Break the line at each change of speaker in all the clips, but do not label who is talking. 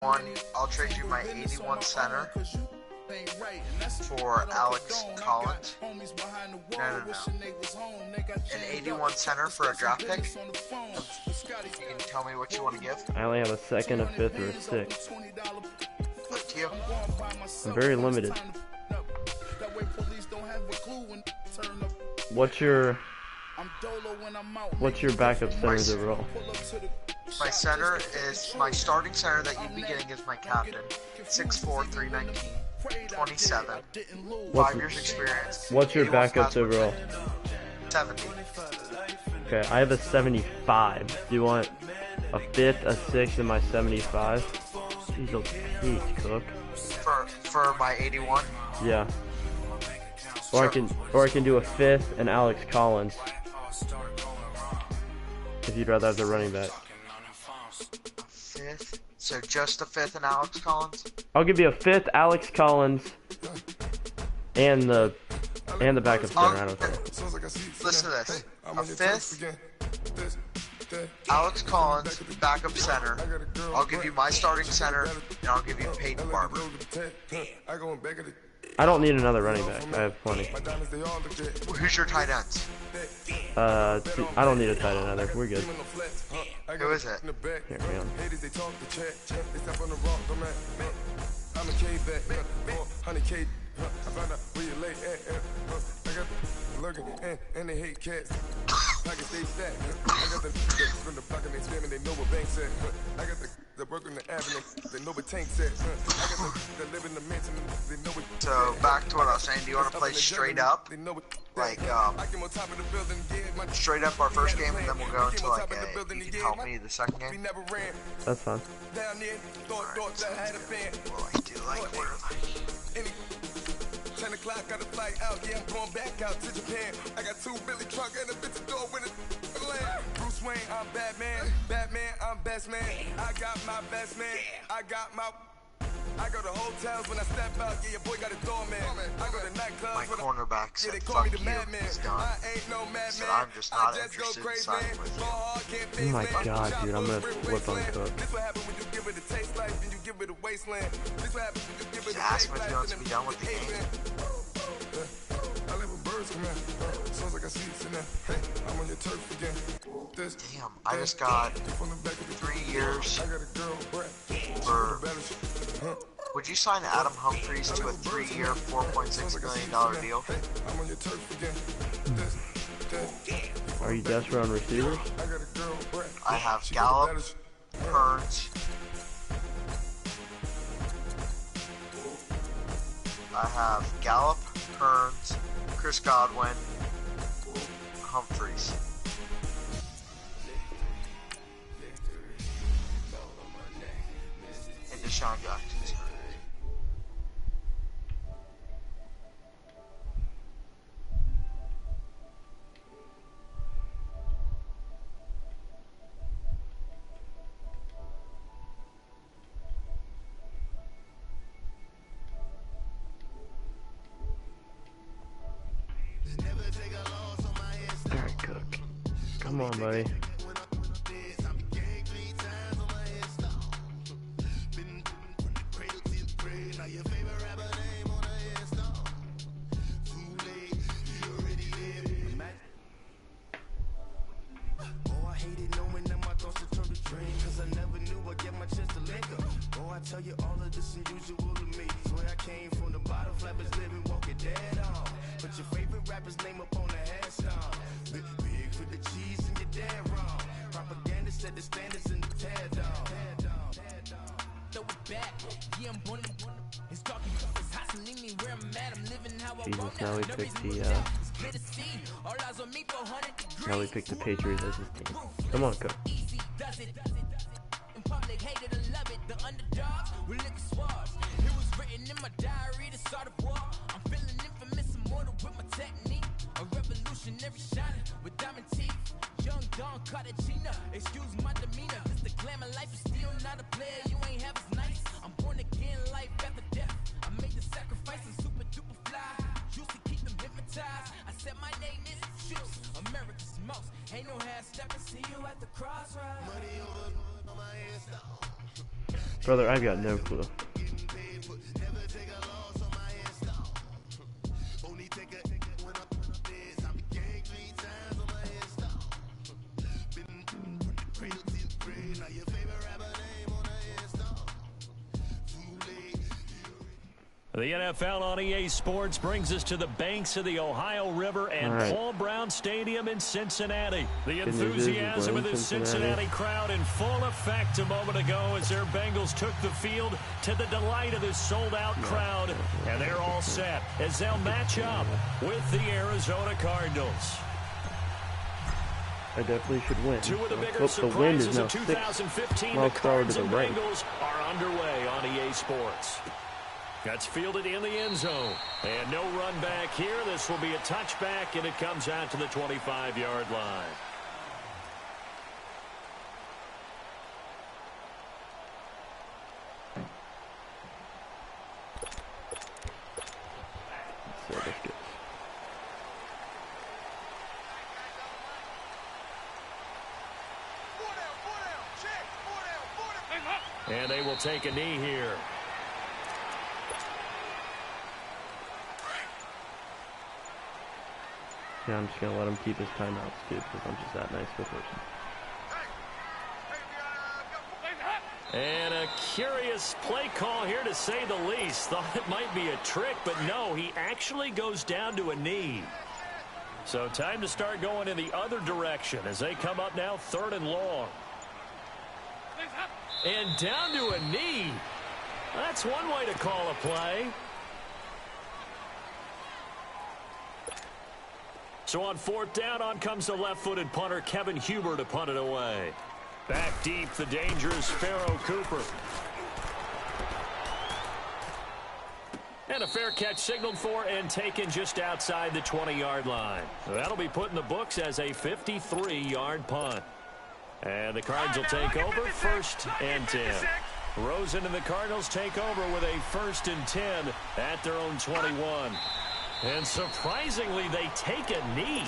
One, I'll trade you my 81 center for Alex Collins. No. An 81 center for a draft pick. You can tell me what you want to give.
I only have a second, a fifth, or a sixth.
Up to you.
I'm very limited. What's your backup centers overall?
My center is, my starting center that you'd be getting is my captain. 6'4", 319, 27, 5 years experience.
What's your backups overall?
70.
Okay, I have a 75. Do you want a fifth, a sixth, and my 75? Jeez, Cook.
For my 81?
Yeah. Or I can do a fifth and Alex Collins. If you'd rather have the running back.
Fifth? So just a fifth and Alex Collins?
I'll give you a fifth, Alex Collins, and the backup center. I don't care.
Listen to this. A fifth, Alex Collins, backup center. I'll give you my starting center, and I'll give you Peyton Barber.
I don't need another running back. I have plenty.
Who's your tight ends?
I don't need a tight end either. We're good.
Who is it?
Here, hang on.
And they hate cats. I can stay stacked. I got the from the block and they spam and they know what bank said. I got the work on the avenue, they know what tank said. I got the live in the mansion, they know what.
So back to what I was saying. Do you want to play straight up? Like straight up our first game, and then we'll go into like you can help me the second game.
That's fine.
Right, well, I do like where like.
10 o'clock, got a flight out, yeah, I'm going back out to Japan. I got 2 Billy truck and a bitch door with a land. Bruce Wayne, I'm Batman. Batman, I'm best man. I got my best man. I go to hotels when I step out, yeah, your boy got a doorman. I go to nightclubs.
My cornerback said,
they call me the
fuck
madman.
you, he's done.
I ain't no madman.
So I'm just not interested in signing with you.
Oh my god, dude, I'm gonna flip on Cook.
This what happen when you give it a taste like, then you give it a wasteland. This what happen when you give it a
Ask
taste
him if he wants to be done with the game.
I live with birds come in. Sounds like I see it in there. Hey, I'm on your turf again.
Damn, I just got 3 years for. Would you sign Adam Humphries to a 3-year, $4.6 million deal?
I'm on your turf again.
Are you desperate on receivers?
I have Gallup, Burns. I have Gallup, Burns, Chris Godwin, Humphries. And Deshaun Jackson.
Alright, Cook. Come on, buddy.
Tell you all of this unusual to me. Swear I came from the bottom, flappers living, walking dead on. Put your favorite rapper's name up on the headstone. Big for the cheese and you're dead wrong. Propaganda set the standards in the tear down. Throw it back, yeah, I'm born it's talking, it's hustling me where I'm at. I'm living how I
Jesus,
want.
now we picked the Patriots as his team. Come on, Cook.
Public hated and love it, the underdogs will look swabs. It was written in my diary to start a war. I'm feeling infamous, immortal with my technique. A revolutionary shining with diamond teeth. Young Don Cartagena, excuse my demeanor. This the glamour life is still not a player. You ain't half as nice. I'm born again, life after death. I made the sacrifice and super duper fly. Used to keep them hypnotized. I said my name is Juice, America's most. Ain't no half stepping. See you at the crossroads. Money over.
Brother, I've got no clue.
The NFL on EA Sports brings us to the banks of the Ohio River and Paul Brown Stadium in Cincinnati. The enthusiasm of the Cincinnati crowd in full effect a moment ago as their Bengals took the field to the delight of this sold-out crowd. And they're all set as they'll match up with the Arizona Cardinals.
I definitely should win.
Two of the bigger surprises of 2015, the Cards and Bengals are underway on EA Sports. That's fielded in the end zone. And no run back here. This will be a touchback, and it comes out to the 25-yard line. And they will take a knee here.
Yeah, I'm just going to let him keep his timeouts, too, because I'm just that nice of a person.
And a curious play call here, to say the least. Thought it might be a trick, but no, he actually goes down to a knee. So time to start going in the other direction as they come up now 3rd and long. And down to a knee. That's one way to call a play. So on 4th down, on comes the left-footed punter, Kevin Huber, to punt it away. Back deep, the dangerous Pharaoh Cooper. And a fair catch signaled for and taken just outside the 20-yard line. So that'll be put in the books as a 53-yard punt. And the Cards will take over 1st and 10. Rosen and the Cardinals take over with a 1st and 10 at their own 21. And surprisingly, they take a knee.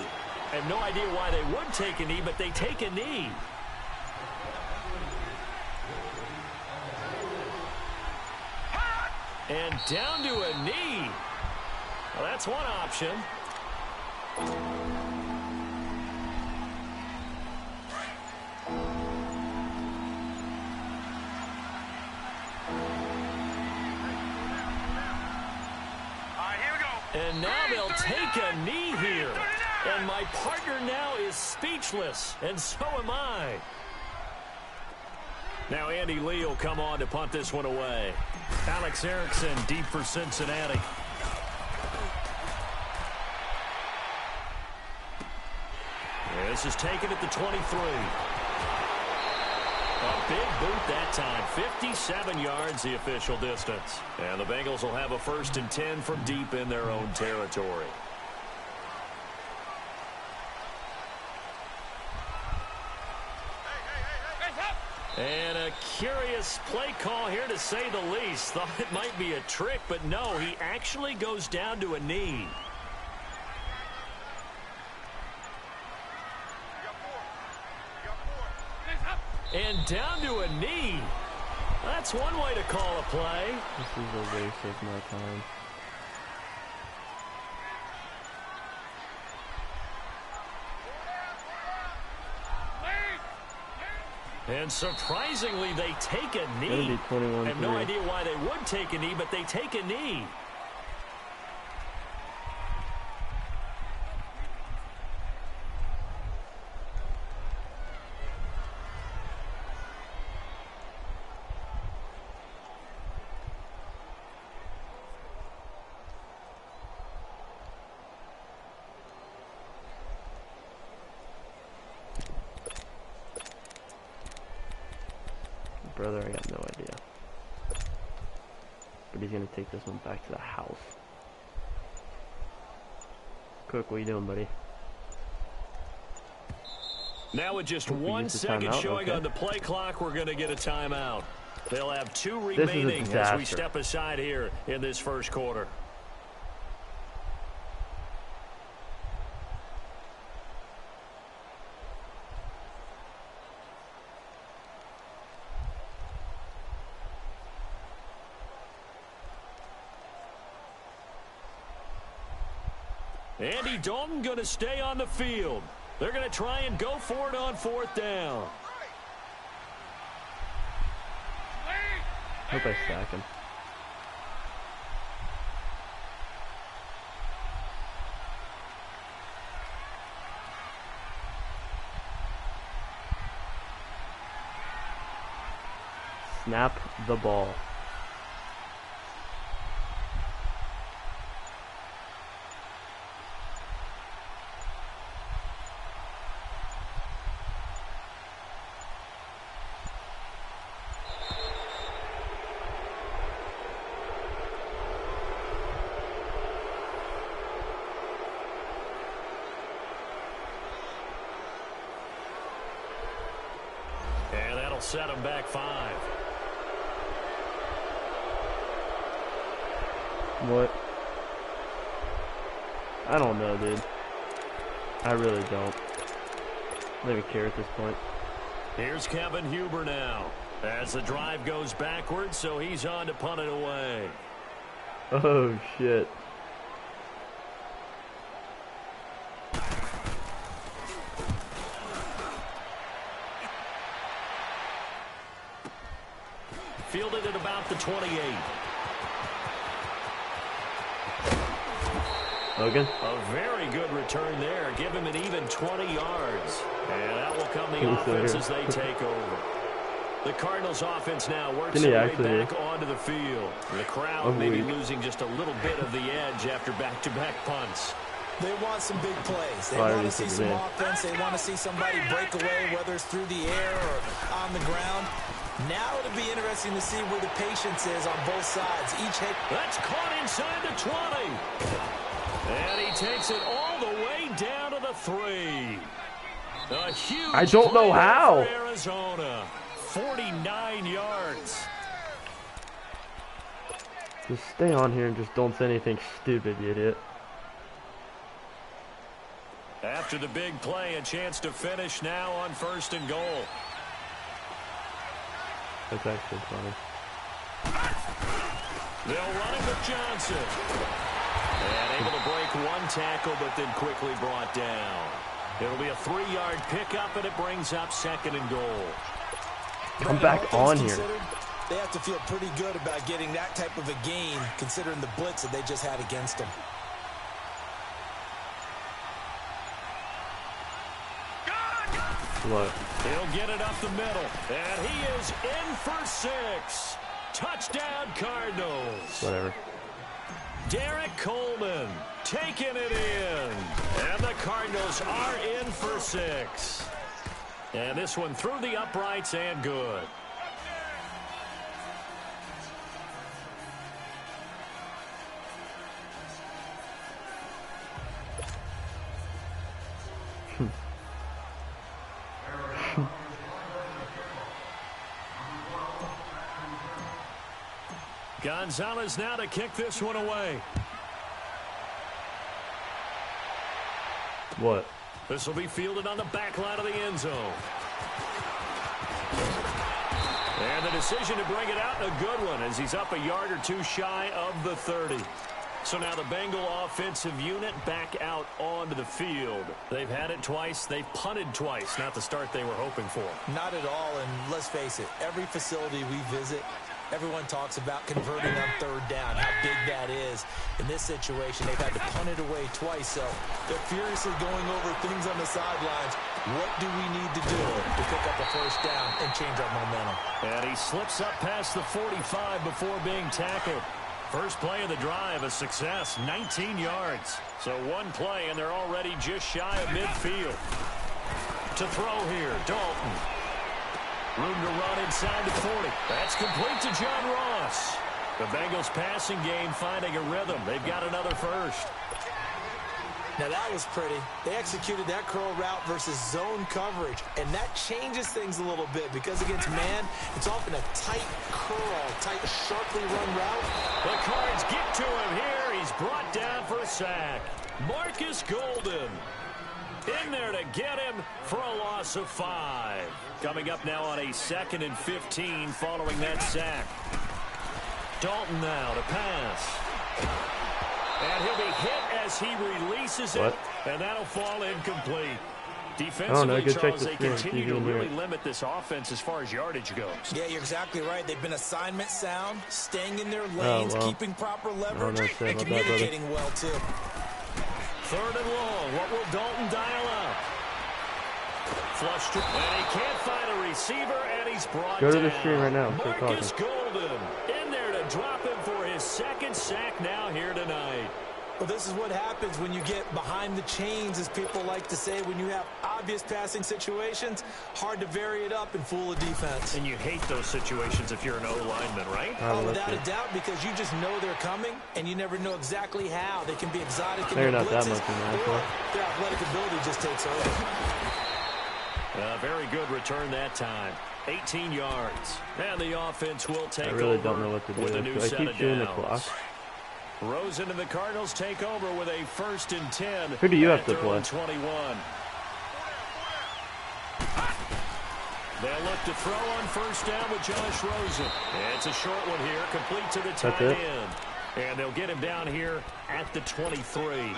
I have no idea why they would take a knee, but they take a knee. And down to a knee. Well, that's one option. And now they'll take a knee here. And my partner now is speechless, and so am I. Now Andy Lee will come on to punt this one away. Alex Erickson deep for Cincinnati. This is taken at the 23. A big boot that time. 57 yards the official distance. And the Bengals will have a 1st and 10 from deep in their own territory. And a curious play call here, to say the least. Thought it might be a trick, but no, he actually goes down to a knee. And down to a knee. That's one way to call a play.
This is a waste of my time.
And surprisingly, they take a knee. I have no idea why they would take a knee, but they take a knee.
Brother, I got no idea. But he's going to take this one back to the house. Cook, what are you doing, buddy?
Now with just 1 second showing on the play clock, we're going to get a timeout. They'll have 2 remaining as we step aside here in this first quarter. Andy Dalton going to stay on the field. They're going to try and go for it on 4th down.
Hope I sack him. Snap the ball.
And that'll set them back 5.
What? I don't know, dude. I really don't. I don't even care at this point.
Here's Kevin Huber now. As the drive goes backwards, so he's on to punt it away.
Oh, shit.
Fielded at about the 28.
Logan?
A very good return there. Give him an even 20 yards. And that will come the offense as they take over. The Cardinals offense now works their way back onto the field. The crowd may be losing just a little bit of the edge after back-to-back punts.
They want some big plays. They want to see some offense. They want to see somebody break away, whether it's through the air or on the ground. Now it'll be interesting to see where the patience is on both sides. Each hit.
That's caught inside the 20. And he takes it all the way down to the 3. A huge
I don't know how.
For Arizona. 49 yards.
Just stay on here and just don't say anything stupid, you idiot.
After the big play, a chance to finish now on 1st and goal.
That's actually funny.
They'll run it with Johnson. And able to break one tackle, but then quickly brought down. It'll be a 3-yard pickup, and it brings up 2nd and goal.
Come back on here.
They have to feel pretty good about getting that type of a gain, considering the blitz that they just had against them.
Look.
He'll get it up the middle, and he is in for 6. Touchdown, Cardinals.
Whatever.
Derek Coleman taking it in, and the Cardinals are in for 6. And this one through the uprights and good. Gonzalez now to kick this one away.
What?
This will be fielded on the back line of the end zone. And the decision to bring it out, a good one, as he's up a yard or two shy of the 30. So now the Bengal offensive unit back out onto the field. They've had it twice. They've punted twice. Not the start they were hoping for.
Not at all, and let's face it, every facility we visit, everyone talks about converting on 3rd down, how big that is. In this situation, they've had to punt it away twice, so they're furiously going over things on the sidelines. What do we need to do to pick up a 1st down and change our momentum?
And he slips up past the 45 before being tackled. First play of the drive, a success, 19 yards. So one play, and they're already just shy of midfield. To throw here, Dalton. Room to run inside the 40. That's complete to John Ross. The Bengals passing game finding a rhythm. They've got another first.
Now that was pretty. They executed that curl route versus zone coverage, and that changes things a little bit because against man, it's often a tight curl, tight, sharply run route.
The Cards get to him here. He's brought down for a sack. Marcus Golden in there to get him for a loss of 5. Coming up now on a 2nd and 15 following that sack. Dalton now to pass. And he'll be hit as he releases it, and that'll fall incomplete. Defensively, Charles, they continue to really limit this offense as far as yardage goes.
Yeah, you're exactly right. They've been assignment sound, staying in their lanes, keeping proper leverage, and communicating well, too.
Third and long. What will Dalton dial up? Flushed, and he can't find a receiver, and he's brought down.
Go to the screen right now.
Marcus Golden in there to drop him for his second sack now here tonight.
Well, this is what happens when you get behind the chains, as people like to say. When you have obvious passing situations, hard to vary it up and fool a defense.
And you hate those situations if you're an O-lineman, right?
Oh, without a doubt, because you just know they're coming, and you never know exactly how. They can be exotic in
their
their
blitzes, not that much
or their athletic ability just takes over.
Very good return that time. 18 yards. And the offense will take over.
I really don't know what to do
with a new set
I keep
of
shooting the
downs.
clock.
Rosen and the Cardinals take over with a 1st and 10.
Who do you have to play?
21. They'll look to throw on 1st down with Josh Rosen. It's a short one here, complete to the tight end. And they'll get him down here at the 23.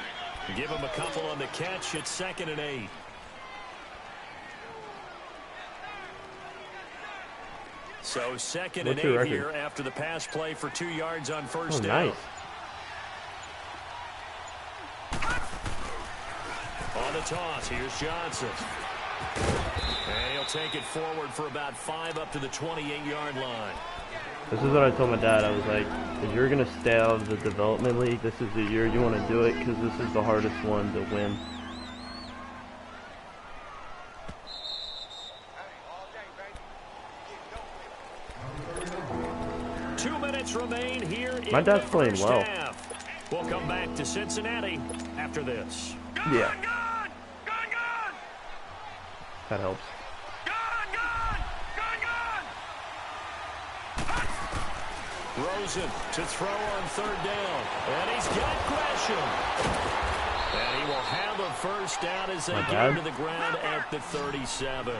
Give him a couple on the catch. It's 2nd and 8. So 2nd and 8 here after the pass play for 2 yards on 1st down.
Nice.
On the toss, here's Johnson. And he'll take it forward for about 5 up to the 28-yard line.
This is what I told my dad. I was like, if you're going to stay out of the development league, this is the year you want to do it because this is the hardest one to win.
Remain here.
My dad's playing well.
Half. We'll come back to Cincinnati after this.
Yeah. That helps.
Rosen to throw on 3rd down. And he's got Gresham. And he will have a 1st down as they get to the ground at the 37.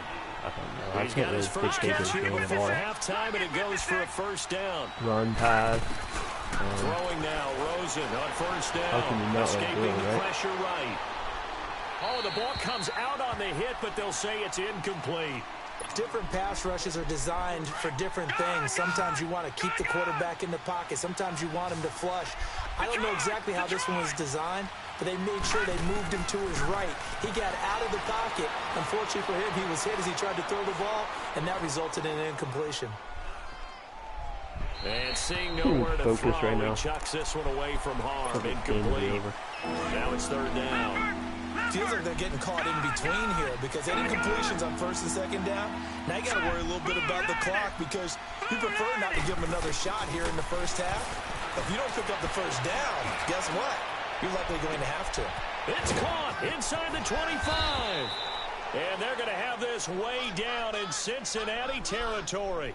He's got his first catch here before halftime, and it goes for a 1st down.
Run pass.
Throwing now, Rosen on 1st down. Escaping the pressure right. Oh, the ball comes out on the hit, but they'll say it's incomplete.
Different pass rushes are designed for different things. Sometimes you want to keep the quarterback in the pocket. Sometimes you want him to flush. I don't know exactly how this one was designed, but they made sure they moved him to his right. He got out of the pocket. Unfortunately for him, he was hit as he tried to throw the ball, and that resulted in an incompletion.
And seeing nowhere to throw,
right now.
He chucks this one away from harm. Incomplete. Now it's 3rd down.
Feels like they're getting caught in between here because they had incompletions on 1st and 2nd down. Now you got to worry a little bit about the clock because you prefer not to give them another shot here in the 1st half. If you don't pick up the 1st down, guess what? You're likely going to have to.
It's caught inside the 25. And they're going to have this way down in Cincinnati territory.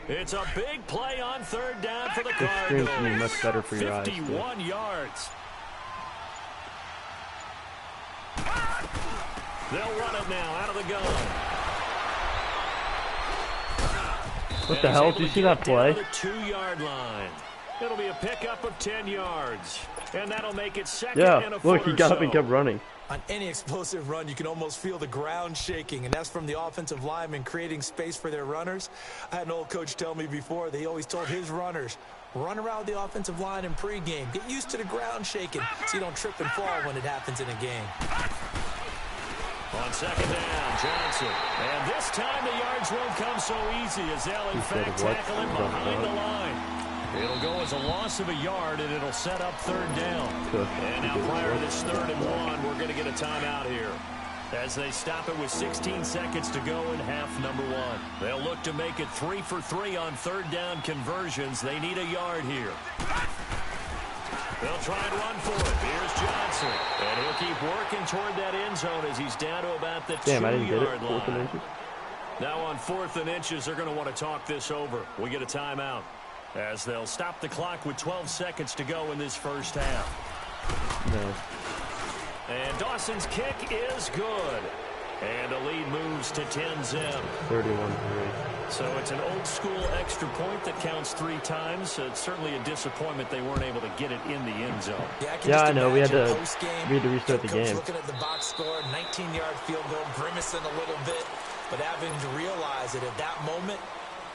It's a big play on 3rd down for the Cardinals.
This screen's much better for your eyes.
51 yards. They'll run it now out of the gun.
What the hell? Did you see that play?
The 2-yard line. It'll be a pickup of 10 yards. And that'll make it 2nd and a foot.
Look, he got up and kept running.
On any explosive run, you can almost feel the ground shaking, and that's from the offensive linemen creating space for their runners. I had an old coach tell me before that he always told his runners, run around the offensive line in pregame. Get used to the ground shaking so you don't trip and fall when it happens in a game.
On 2nd down, Johnson. And this time the yards won't come so easy as they'll in fact tackle him behind the line. It'll go as a loss of a yard, and it'll set up 3rd down. And now prior to this 3rd and 1, we're going to get a timeout here as they stop it with 16 seconds to go in half number 1. They'll look to make it 3 for 3 on 3rd down conversions. They need a yard here. They'll try and run for it. Here's Johnson. And he'll keep working toward that end zone as he's down to about the 2-yard line. Now on 4th and inches, they're going to want to talk this over. We get a timeout as they'll stop the clock with 12 seconds to go in this 1st half.
No.
And Dawson's kick is good. And the lead moves to 10-zip.
31-3.
So it's an old-school extra point that counts 3 times. It's certainly a disappointment they weren't able to get it in the end zone.
Yeah, I know. We had to restart the game.
Looking at the box score, 19-yard field goal, grimacing a little bit, but having to realize that at that moment,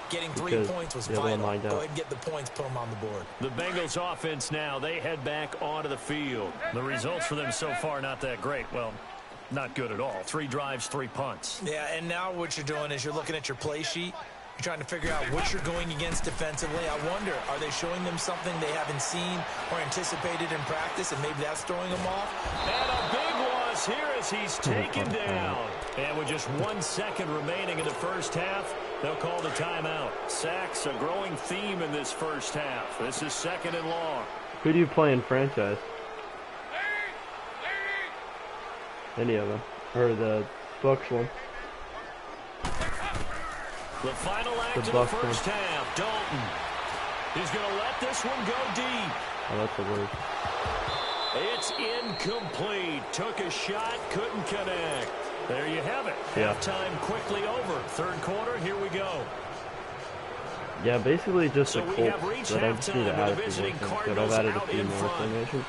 getting 3 points was vital. Go ahead and get the points, put them on the board.
The Bengals offense now, they head back onto the field. The results for them so far not that great. Well, not good at all. 3 drives, 3 punts.
Yeah, and now what you're doing is you're looking at your play sheet. You're trying to figure out what you're going against defensively. I wonder, are they showing them something they haven't seen or anticipated in practice, and maybe that's throwing them off?
And a big loss here as he's taken down. And with just 1 second remaining in the first half, they'll call the timeout. Sacks, a growing theme in this first half. This is 2nd and long.
Who do you play in franchise? Any of them. Or the Bucks one.
The final act of the first half. Dalton. He's going to let this one go deep.
Oh, that's the word.
It's incomplete. Took a shot, couldn't connect. There you have it.
Yeah.
Halftime quickly over. 3rd quarter, here we go.
Yeah, basically just
So
the
we
Colts,
have reached
but I just need to
halftime
add
with
a
the
few
visiting
more things, but
Cardinals
I've added a
out
few
in
more
front.
formations.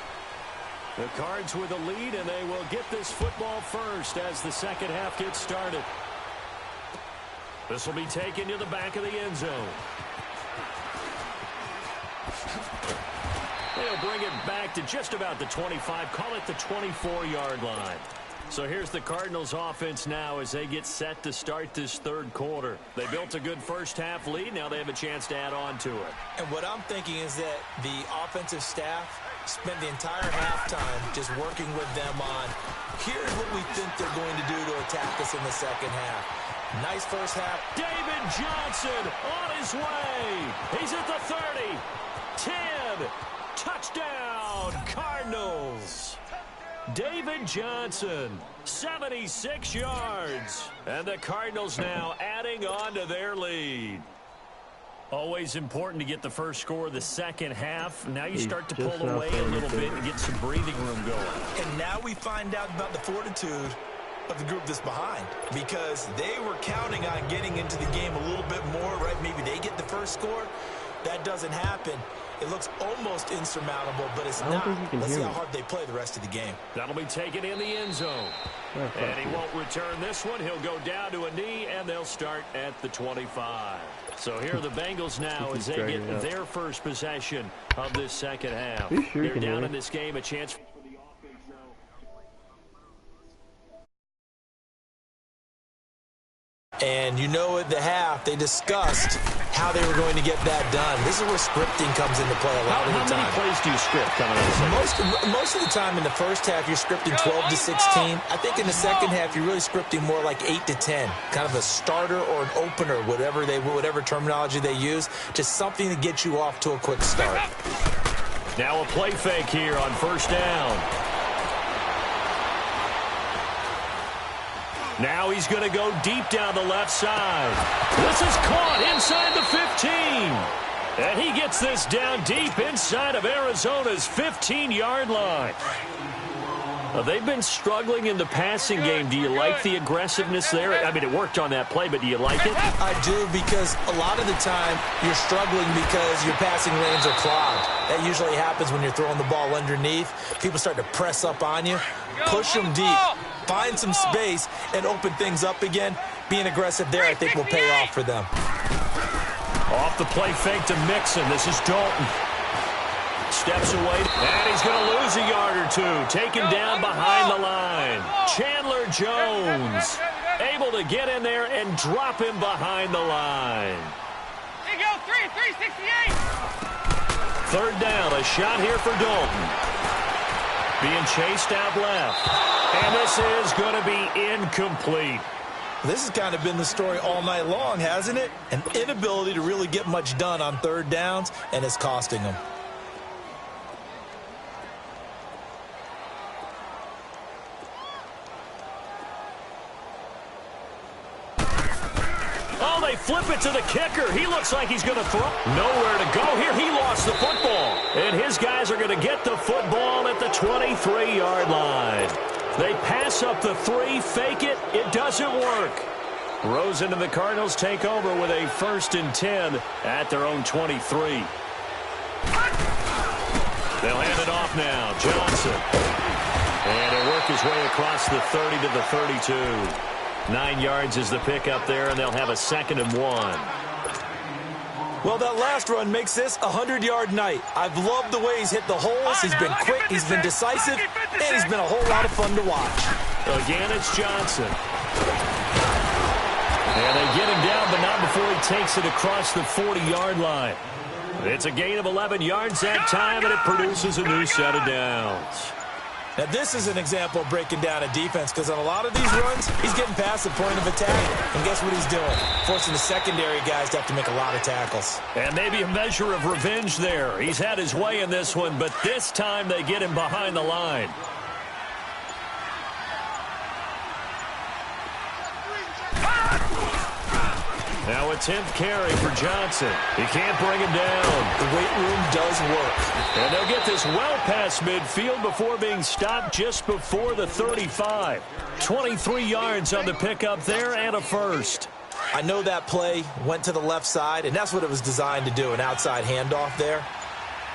The Cards with a lead, and they will get this football first as the second half gets started. This will be taken to the back of the end zone. They'll bring it back to just about the 25, call it the 24-yard line. So here's the Cardinals offense now as they get set to start this 3rd quarter. They built a good first half lead. Now they have a chance to add on to it.
And what I'm thinking is that the offensive staff spent the entire halftime just working with them on, here's what we think they're going to do to attack us in the second half. Nice first half.
David Johnson on his way. He's at the 30. 10. Touchdown, Cardinals. David Johnson, 76 yards. And the Cardinals now adding on to their lead. Always important to get the first score of the second half. Now you start to pull away a little bit and get some breathing room going.
And now we find out about the fortitude of the group that's behind, because they were counting on getting into the game a little bit more, right? Maybe they get the first score. That doesn't happen. It looks almost insurmountable, but it's not. Let's see how hard they play the rest of the game.
That'll be taken in the end zone. And he won't return this one. He'll go down to a knee, and they'll start at the 25. So here are the Bengals now as they get their first possession of this second half. They're down in this game, a chance for the offense now.
And you know at the half, they discussed how they were going to get that done. This is where scripting comes into play a lot of the time.
How many plays do you script coming out?
Most of the time in the first half, you're scripting 12 to 16. I think in the second half, you're really scripting more like 8 to 10. Kind of a starter or an opener, whatever terminology they use. Just something to get you off to a quick start.
Now a play fake here on first down. Now he's going to go deep down the left side. This is caught inside the 15. And he gets this down deep inside of Arizona's 15-yard line. They've been struggling in the passing game. Do you like the aggressiveness there? I mean, it worked on that play, but do you like it?
I do, because a lot of the time you're struggling because your passing lanes are clogged. That usually happens when you're throwing the ball underneath. People start to press up on you. Push them deep. Find some space and open things up again. Being aggressive there, I think, will pay off for them.
Off the play fake to Mixon. This is Dalton. Steps away, and he's going to lose a yard or two. Taken down behind the line. Chandler Jones able to get in there and drop him behind the line.
Here you go, 368.
3rd down, a shot here for Dalton. Being chased out left. And this is going to be incomplete.
This has kind of been the story all night long, hasn't it? An inability to really get much done on 3rd downs, and it's costing them.
Oh, they flip it to the kicker. He looks like he's going to throw. Nowhere to go here. He lost the football. And his guys are going to get the football at the 23-yard line. They pass up the 3, fake it. It doesn't work. Rosen and the Cardinals take over with a 1st and 10 at their own 23. They'll hand it off now. Johnson. And he'll work his way across the 30 to the 32. 9 yards is the pickup there, and they'll have a 2nd and 1.
Well, that last run makes this a 100-yard night. I've loved the way he's hit the holes. He's been quick, he's been decisive, and he's been a whole lot of fun to watch.
Again, it's Johnson. And they get him down, but not before he takes it across the 40-yard line. It's a gain of 11 yards that time, and it produces a new set of downs.
Now, this is an example of breaking down a defense, because on a lot of these runs, he's getting past the point of attack. And guess what he's doing? Forcing the secondary guys to have to make a lot of tackles.
And maybe a measure of revenge there. He's had his way in this one, but this time they get him behind the line. Now a 10th carry for Johnson. He can't bring him down.
The weight room does work.
And they'll get this well past midfield before being stopped just before the 35. 23 yards on the pickup there and a 1st.
I know that play went to the left side, and that's what it was designed to do, an outside handoff there.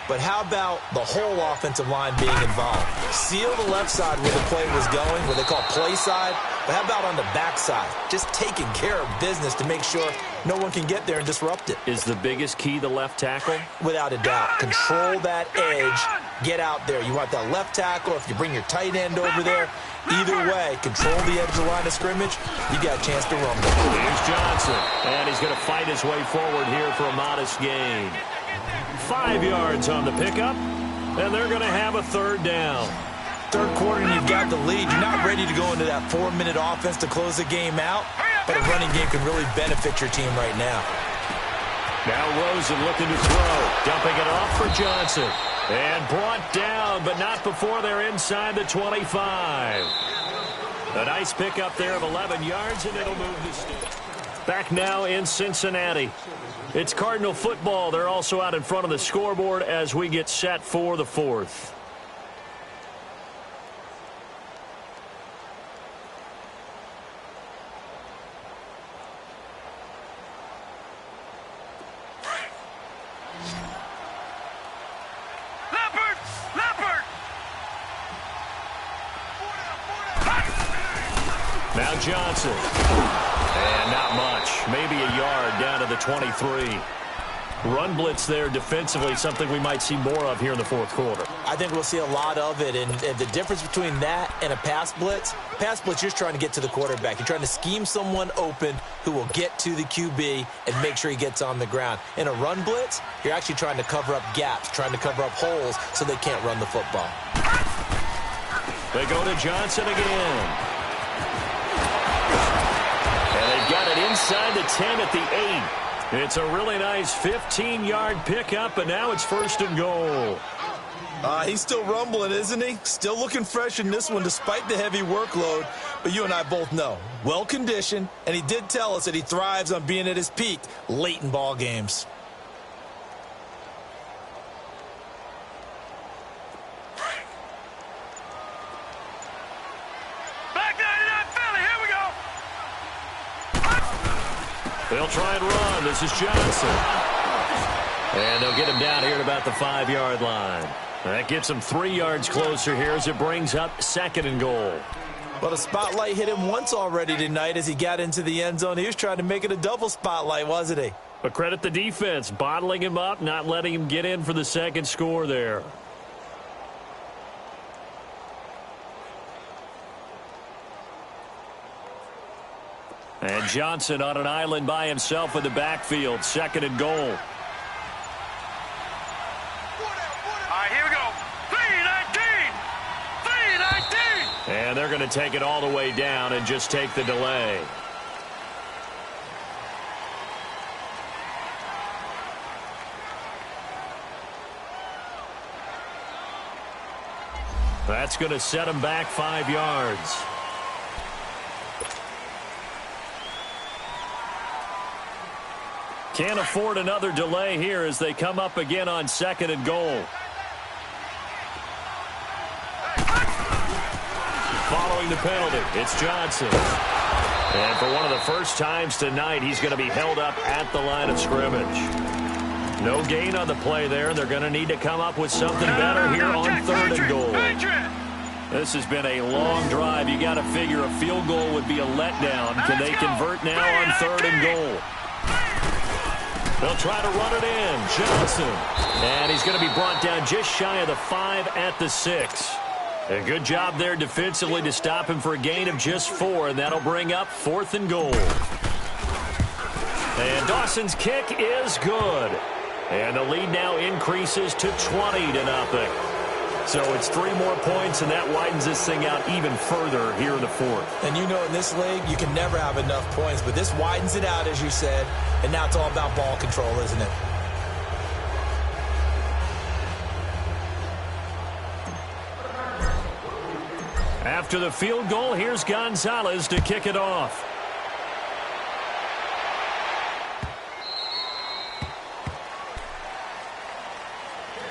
But how about the whole offensive line being involved? Seal the left side where the play was going, where they call play side. But how about on the back side? Just taking care of business to make sure no one can get there and disrupt it.
Is the biggest key the left tackle?
Without a doubt. Control that edge. Get out there. You want that left tackle. If you bring your tight end over there, either way, control the edge of the line of scrimmage. You got a chance to rumble.
Here's Johnson. And he's going to fight his way forward here for a modest gain. 5 yards on the pickup, and they're going to have a 3rd down.
Third quarter, and you've got the lead. You're not ready to go into that 4-minute offense to close the game out, but a running game can really benefit your team right now.
Now Rosen looking to throw, dumping it off for Johnson, and brought down, but not before they're inside the 25. A nice pickup there of 11 yards, and it'll move the stick. Back now in Cincinnati. It's Cardinal football. They're also out in front of the scoreboard as we get set for the 4th. Now Johnson. And not much. Maybe a yard down to the 23. Run blitz there defensively, something we might see more of here in the 4th quarter.
I think we'll see a lot of it, and the difference between that and a pass blitz, you're just trying to get to the quarterback. You're trying to scheme someone open who will get to the QB and make sure he gets on the ground. In a run blitz, you're actually trying to cover up gaps, trying to cover up holes so they can't run the football.
They go to Johnson again. And they've got it inside the 10 at the 8. It's a really nice 15-yard pickup, and now it's 1st and goal.
He's still rumbling, isn't he? Still looking fresh in this one despite the heavy workload. But you and I both know, well-conditioned, and he did tell us that he thrives on being at his peak late in ball games.
They'll try and run. This is Johnson. And they'll get him down here at about the 5-yard line. That gets him 3 yards closer here as it brings up 2nd and goal.
Well, the spotlight hit him once already tonight as he got into the end zone. He was trying to make it a double spotlight, wasn't he?
But credit the defense, bottling him up, not letting him get in for the 2nd score there. And Johnson on an island by himself in the backfield. 2nd and goal.
All right, here we go. 3-19. 3-19.
And they're going to take it all the way down and just take the delay. That's going to set him back 5 yards. Can't afford another delay here as they come up again on 2nd and goal. Follow drawing the penalty. It's Johnson. And for one of the first times tonight, he's going to be held up at the line of scrimmage. No gain on the play there. They're going to need to come up with something better here on 3rd and goal. This has been a long drive. You got to figure a field goal would be a letdown. Can they convert now on 3rd and goal? They'll try to run it in. Johnson. And he's going to be brought down just shy of the 5 at the 6. A good job there defensively to stop him for a gain of just 4, and that'll bring up 4th and goal. And Dawson's kick is good. And the lead now increases to 20-0. So it's 3 more points, and that widens this thing out even further here in the 4th.
And you know in this league, you can never have enough points, but this widens it out, as you said, and now it's all about ball control, isn't it?
After the field goal, here's Gonzalez to kick it off.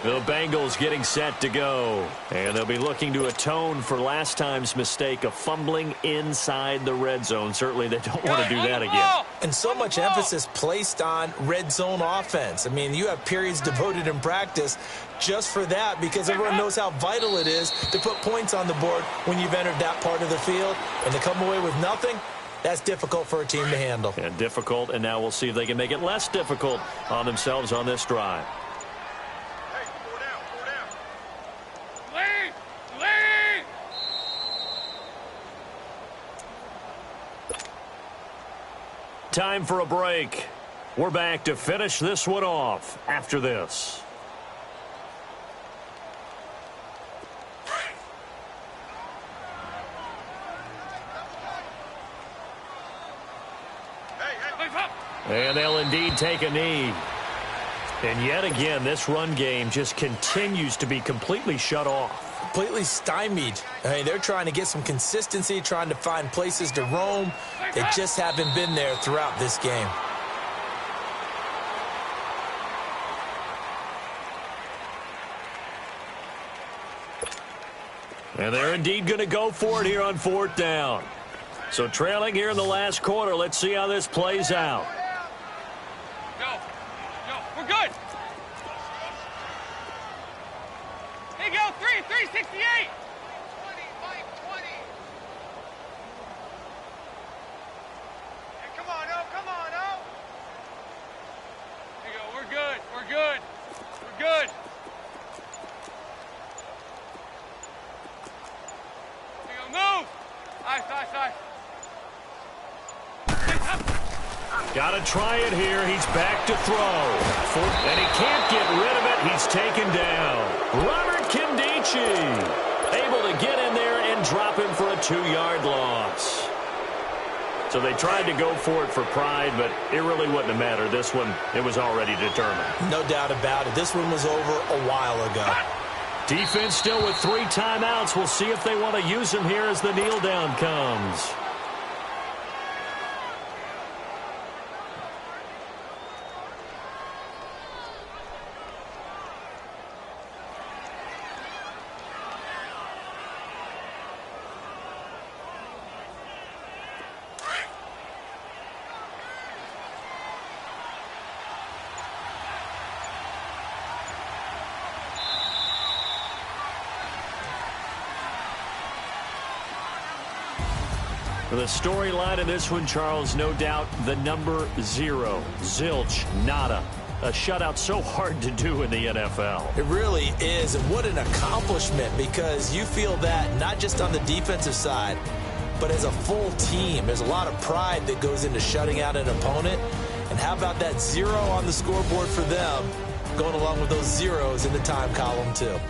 The Bengals getting set to go. And they'll be looking to atone for last time's mistake of fumbling inside the red zone. Certainly they don't want to do that again.
And so much emphasis placed on red zone offense. I mean, you have periods devoted in practice just for that because everyone knows how vital it is to put points on the board when you've entered that part of the field. And to come away with nothing, that's difficult for a team to handle.
And difficult, and now we'll see if they can make it less difficult on themselves on this drive. Time for a break. We're back to finish this one off after this. And they'll indeed take a knee. And yet again, this run game just continues to be completely shut off.
Completely stymied. I mean, they're trying to get some consistency, trying to find places to roam. They just haven't been there throughout this game.
And they're indeed going to go for it here on 4th down. So trailing here in the last quarter, let's see how this plays out.
Go, we're good. Here you go, 368. 20, Mike, 20. Hey, come on, oh. Here you go, we're good. We're good. Here you go, move. Nice.
Got to try it here. He's back to throw. And he can't get rid of it. He's taken down. Robert Kindici able to get in there and drop him for a 2-yard loss. So they tried to go for it for pride, but it really wouldn't have mattered. This one, it was already determined.
No doubt about it. This one was over a while ago.
Defense still with 3 timeouts. We'll see if they want to use them here as the kneel down comes. The storyline in this one, Charles, no doubt the number 0. Zilch, nada. A shutout so hard to do in the NFL.
It really is, and what an accomplishment, because you feel that not just on the defensive side, but as a full team. There's a lot of pride that goes into shutting out an opponent. And how about that 0 on the scoreboard for them, going along with those zeros in the time column too.